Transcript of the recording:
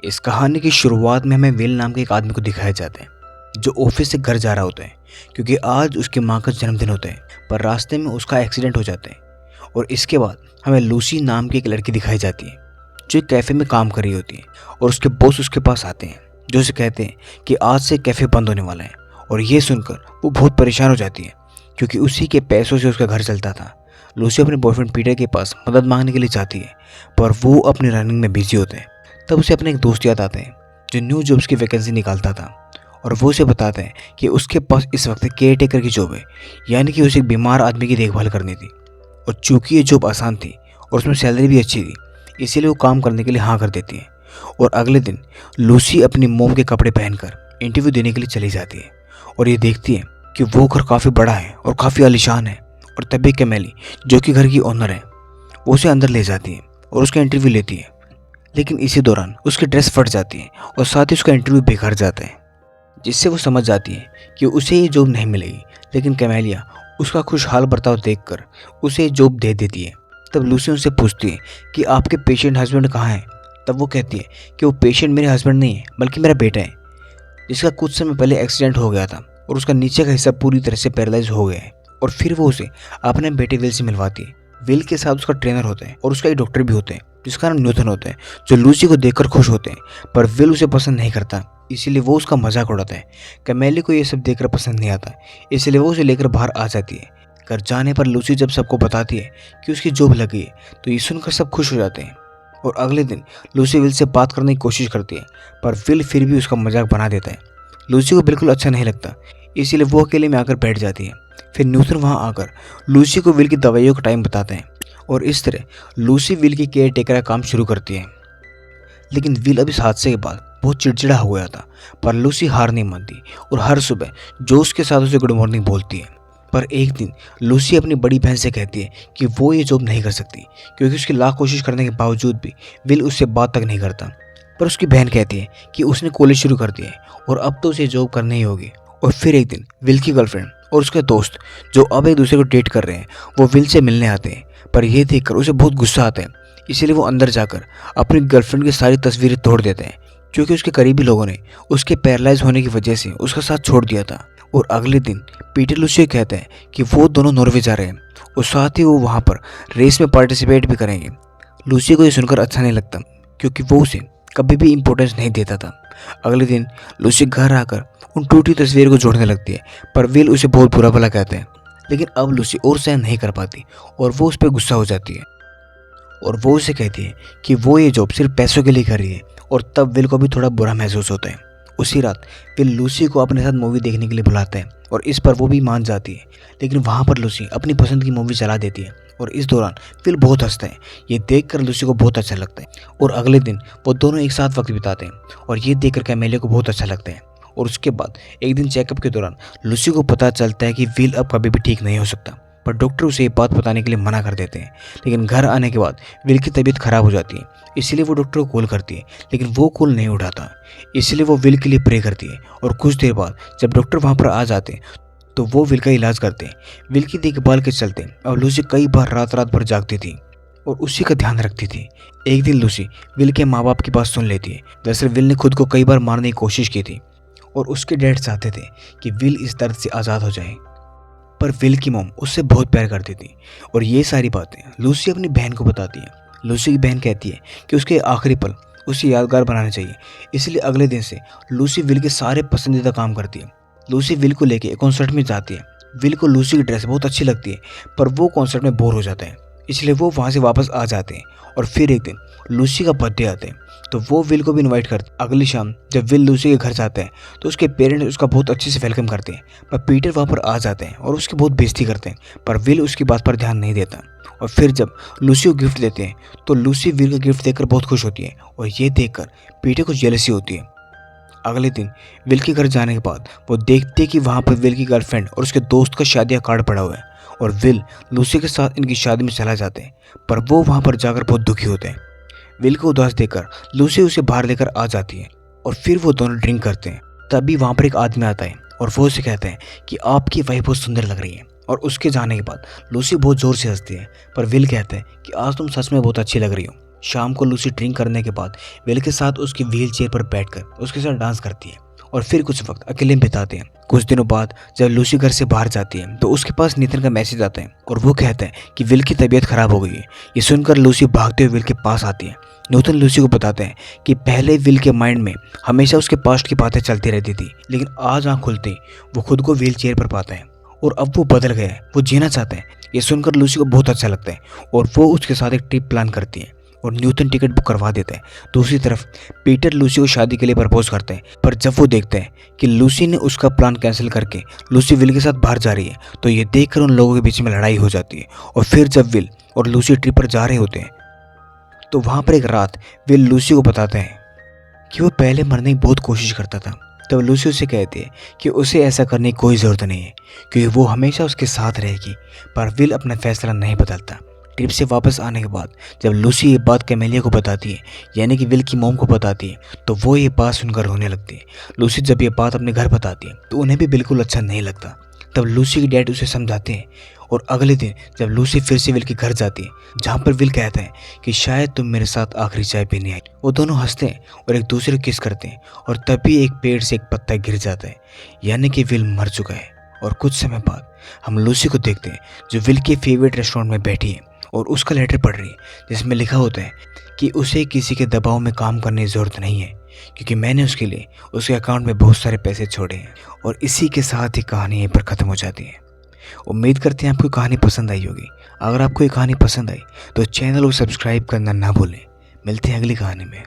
इस कहानी की शुरुआत में हमें विल नाम के एक आदमी को दिखाया जाता है जो ऑफिस से घर जा रहा होता है क्योंकि आज उसकी माँ का जन्मदिन होता है। पर रास्ते में उसका एक्सीडेंट हो जाता है और इसके बाद हमें लूसी नाम की एक लड़की दिखाई जाती है जो एक कैफ़े में काम कर रही होती है और उसके बॉस उसके पास आते हैं जो उसे कहते हैं कि आज से कैफ़े बंद होने वाला है। और ये सुनकर वो बहुत परेशान हो जाती है क्योंकि उसी के पैसों से उसका घर चलता था। लूसी अपने बॉयफ्रेंड पीटर के पास मदद मांगने के लिए जाती है पर वो अपनी रनिंग में बिजी होते हैं। तब उसे अपने एक दोस्त याद आते हैं जो न्यू जॉब्स की वैकेंसी निकालता था और वो उसे बताते हैं कि उसके पास इस वक्त केयर टेकर की जॉब है, यानी कि उसे एक बीमार आदमी की देखभाल करनी थी। और चूंकि ये जॉब आसान थी और उसमें सैलरी भी अच्छी थी इसीलिए वो काम करने के लिए हाँ कर देती है। और अगले दिन लूसी अपनी मोम के कपड़े पहनकर इंटरव्यू देने के लिए चली जाती है और ये देखती है कि वो घर काफ़ी बड़ा है और काफ़ी आलीशान है। और तभी कैमेली जो कि घर की ओनर है वो उसे अंदर ले जाती है और उसका इंटरव्यू लेती है। लेकिन इसी दौरान उसकी ड्रेस फट जाती है और साथ ही उसका इंटरव्यू बेकार जाता है, जिससे वो समझ जाती है कि उसे ये जॉब नहीं मिलेगी। लेकिन कैमेलिया उसका खुशहाल बर्ताव देखकर उसे ये जॉब दे देती है। तब लूसी उनसे पूछती है कि आपके पेशेंट हस्बैंड कहाँ हैं। तब वो कहती है कि वो पेशेंट मेरे हस्बैंड नहीं है बल्कि मेरा बेटा है जिसका कुछ समय पहले एक्सीडेंट हो गया था और उसका नीचे का हिस्सा पूरी तरह से पैरालाइज हो गया है। और फिर वो उसे अपने बेटे विल से मिलवाती है। विल के साथ उसका ट्रेनर होता है और उसका एक डॉक्टर भी होता है जिसका नाम न्यूटन होता है जो लूसी को देखकर खुश होते हैं। पर विल उसे पसंद नहीं करता इसीलिए वो उसका मजाक उड़ाता है। कैमेली को ये सब देखकर पसंद नहीं आता इसलिए वो उसे लेकर बाहर आ जाती है। घर जाने पर लूसी जब सबको बताती है कि उसकी जॉब लग गई है तो ये सुनकर सब खुश हो जाते हैं। और अगले दिन लूसी विल से बात करने की कोशिश करती है पर विल फिर भी उसका मजाक बना देता है। लूसी को बिल्कुल अच्छा नहीं लगता इसीलिए वो अकेले में आकर बैठ जाती है। फिर न्यूटन वहाँ आकर लूसी को विल की दवाइयों का टाइम बताते हैं और इस तरह लूसी विल की केयर टेकर का काम शुरू करती है। लेकिन विल अब इस हादसे के बाद बहुत चिड़चिड़ा हो गया था पर लूसी हार नहीं मानती और हर सुबह जोश के साथ उसे गुड मॉर्निंग बोलती है। पर एक दिन लूसी अपनी बड़ी बहन से कहती है कि वो ये जॉब नहीं कर सकती क्योंकि उसकी लाख कोशिश करने के बावजूद भी विल उससे बात तक नहीं करता। पर उसकी बहन कहती है कि उसने कॉलेज शुरू कर दिया है और अब तो उसे जॉब करनी ही होगी। और फिर एक दिन विल की गर्लफ्रेंड और उसके दोस्त जो अब एक दूसरे को डेट कर रहे हैं वो विल से मिलने आते हैं। पर यह देखकर उसे बहुत गुस्सा आता है इसीलिए वो अंदर जाकर अपनी गर्लफ्रेंड की सारी तस्वीरें तोड़ देते हैं क्योंकि उसके करीबी लोगों ने उसके पैरालाइज होने की वजह से उसका साथ छोड़ दिया था। और अगले दिन पीटर लूसी कहते हैं कि वो दोनों नॉर्वे जा रहे हैं और साथ ही वो वहाँ पर रेस में पार्टिसिपेट भी करेंगे। लूसी को ये सुनकर अच्छा नहीं लगता क्योंकि वो उसे कभी भी इम्पोर्टेंस नहीं देता था। अगले दिन लूसी घर आकर उन टूटी तस्वीर को जोड़ने लगती है पर विल उसे बहुत बुरा भला कहते हैं। लेकिन अब लूसी और सहन नहीं कर पाती और वो उस पर गुस्सा हो जाती है और वो उसे कहती है कि वो ये जॉब सिर्फ पैसों के लिए कर रही है। और तब विल को भी थोड़ा बुरा महसूस होता है। उसी रात विल लूसी को अपने साथ मूवी देखने के लिए बुलाता है और इस पर वो भी मान जाती है। लेकिन वहाँ पर लूसी अपनी पसंद की मूवी चला देती है और इस दौरान विल बहुत हंसता है। ये देखकर लूसी को बहुत अच्छा लगता है और अगले दिन वो दोनों एक साथ वक्त बिताते हैं और ये देखकर कैमेलिया को बहुत अच्छा लगता है। और उसके बाद एक दिन चेकअप के दौरान लूसी को पता चलता है कि विल अब कभी भी ठीक नहीं हो सकता। पर डॉक्टर उसे ये बात बताने के लिए मना कर देते हैं। लेकिन घर आने के बाद विल की तबीयत खराब हो जाती है इसलिए वो डॉक्टर को कॉल करती है लेकिन वो कॉल नहीं उठाता इसलिए वो विल के लिए प्रे करती है। और कुछ देर बाद जब डॉक्टर वहाँ पर आ जाते हैं तो वो विल का इलाज करते हैं। विल की देखभाल के चलते अब लूसी कई बार रात रात भर जागती थी और उसी का ध्यान रखती थी। एक दिन लूसी विल के माँ बाप की बात सुन लेती है। दरअसल विल ने खुद को कई बार मारने की कोशिश की थी और उसके डैड चाहते थे कि विल इस दर्द से आज़ाद हो जाए। पर विल की मॉम उससे बहुत प्यार करती थी और ये सारी बातें लूसी अपनी बहन को बताती है। लूसी की बहन कहती है कि उसके आखिरी पल उसे यादगार बनाने चाहिए इसलिए अगले दिन से लूसी विल के सारे पसंदीदा काम करती है। लूसी विल को लेके कॉन्सर्ट में जाती है। विल को लूसी की ड्रेस बहुत अच्छी लगती है पर वो कॉन्सर्ट में बोर हो जाता है इसलिए वो वहाँ से वापस आ जाते हैं। और फिर एक दिन लूसी का बर्थडे आता है तो वो विल को भी इनवाइट करते हैं। अगली शाम जब विल लूसी के घर जाता है तो उसके पेरेंट्स उसका बहुत अच्छे से वेलकम करते हैं। पर पीटर वहाँ पर आ जाते हैं और उसकी बहुत बेइज्जती करते हैं पर विल उसकी बात पर ध्यान नहीं देता। और फिर जब लूसी को गिफ्ट देते हैं तो लूसी विल का गिफ्ट देखकर बहुत खुश होती है और ये देखकर पीटर को जेलसी होती है। अगले दिन विल के घर जाने के बाद वो देखते हैं कि वहाँ पर विल की गर्लफ्रेंड और उसके दोस्त का शादी का कार्ड पड़ा हुआ है और विल लूसी के साथ इनकी शादी में चला जाते हैं। पर वो वहाँ पर जाकर बहुत दुखी होते हैं। विल को उदास देखकर लूसी उसे बाहर लेकर आ जाती है और फिर वो दोनों ड्रिंक करते हैं। तभी वहाँ पर एक आदमी आता है और वो उसे कहता है कि आपकी वाइफ बहुत सुंदर लग रही है। और उसके जाने के बाद लूसी बहुत ज़ोर से हंसती है पर विल कहता है कि आज तुम सच में बहुत अच्छी लग रही हो। शाम को लूसी ड्रिंक करने के बाद विल के साथ उसकी व्हील चेयर पर बैठकर उसके साथ डांस करती है और फिर कुछ वक्त अकेले बिताते हैं। कुछ दिनों बाद जब लूसी घर से बाहर जाती है तो उसके पास नीतन का मैसेज आता है और वो कहता है कि विल की तबीयत खराब हो गई है। ये सुनकर लूसी भागते हुए विल के पास आती है। न्यूटन लूसी को बताते हैं कि पहले विल के माइंड में हमेशा उसके पास्ट की बातें चलती रहती थी, लेकिन आज आँख खुलते वो खुद को व्हील चेयर पर पाता है और अब वो बदल गया है, वो जीना चाहता है। ये सुनकर लूसी को बहुत अच्छा लगता है और वो उसके साथ एक ट्रिप प्लान करती है और न्यूटन टिकट बुक करवा देता है। दूसरी तरफ पीटर लूसी को शादी के लिए प्रपोज करते हैं, पर जब वो देखते हैं कि लूसी ने उसका प्लान कैंसिल करके लूसी विल के साथ बाहर जा रही है तो ये देखकर उन लोगों के बीच में लड़ाई हो जाती है। और फिर जब विल और लूसी ट्रिप पर जा रहे होते हैं तो वहाँ पर एक रात विल लूसी को बताता है कि वो पहले मरने की बहुत कोशिश करता था। तब लूसी उसे कहती है कि उसे ऐसा करने की कोई ज़रूरत नहीं है क्योंकि वो हमेशा उसके साथ रहेगी, पर विल अपना फैसला नहीं बदलता। ट्रिप से वापस आने के बाद जब लूसी ये बात कैमेलिया को बताती है, यानी कि विल की मॉम को बताती है, तो वो ये बात सुनकर रोने लगती है। लूसी जब ये बात अपने घर बताती है तो उन्हें भी बिल्कुल अच्छा नहीं लगता। तब लूसी के डैड उसे समझाते हैं और अगले दिन जब लूसी फिर से विल के घर जाती है जहाँ पर विल कहता है कि शायद तुम मेरे साथ आखिरी चाय पीने आई, वो दोनों हंसते हैं और एक दूसरे को किस करते हैं और तभी एक पेड़ से एक पत्ता गिर जाता है, यानी कि विल मर चुका है। और कुछ समय बाद हम लूसी को देखते हैं जो विल के फेवरेट रेस्टोरेंट में बैठी है और उसका लेटर पढ़ रही है जिसमें लिखा होता है कि उसे किसी के दबाव में काम करने की ज़रूरत नहीं है क्योंकि मैंने उसके लिए उसके अकाउंट में बहुत सारे पैसे छोड़े हैं। और इसी के साथ ही कहानी यहीं पर ख़त्म हो जाती है। उम्मीद करते हैं आपको कहानी पसंद आई होगी। अगर आपको ये कहानी पसंद आई तो चैनल को सब्सक्राइब करना ना भूलें। मिलते हैं अगली कहानी में।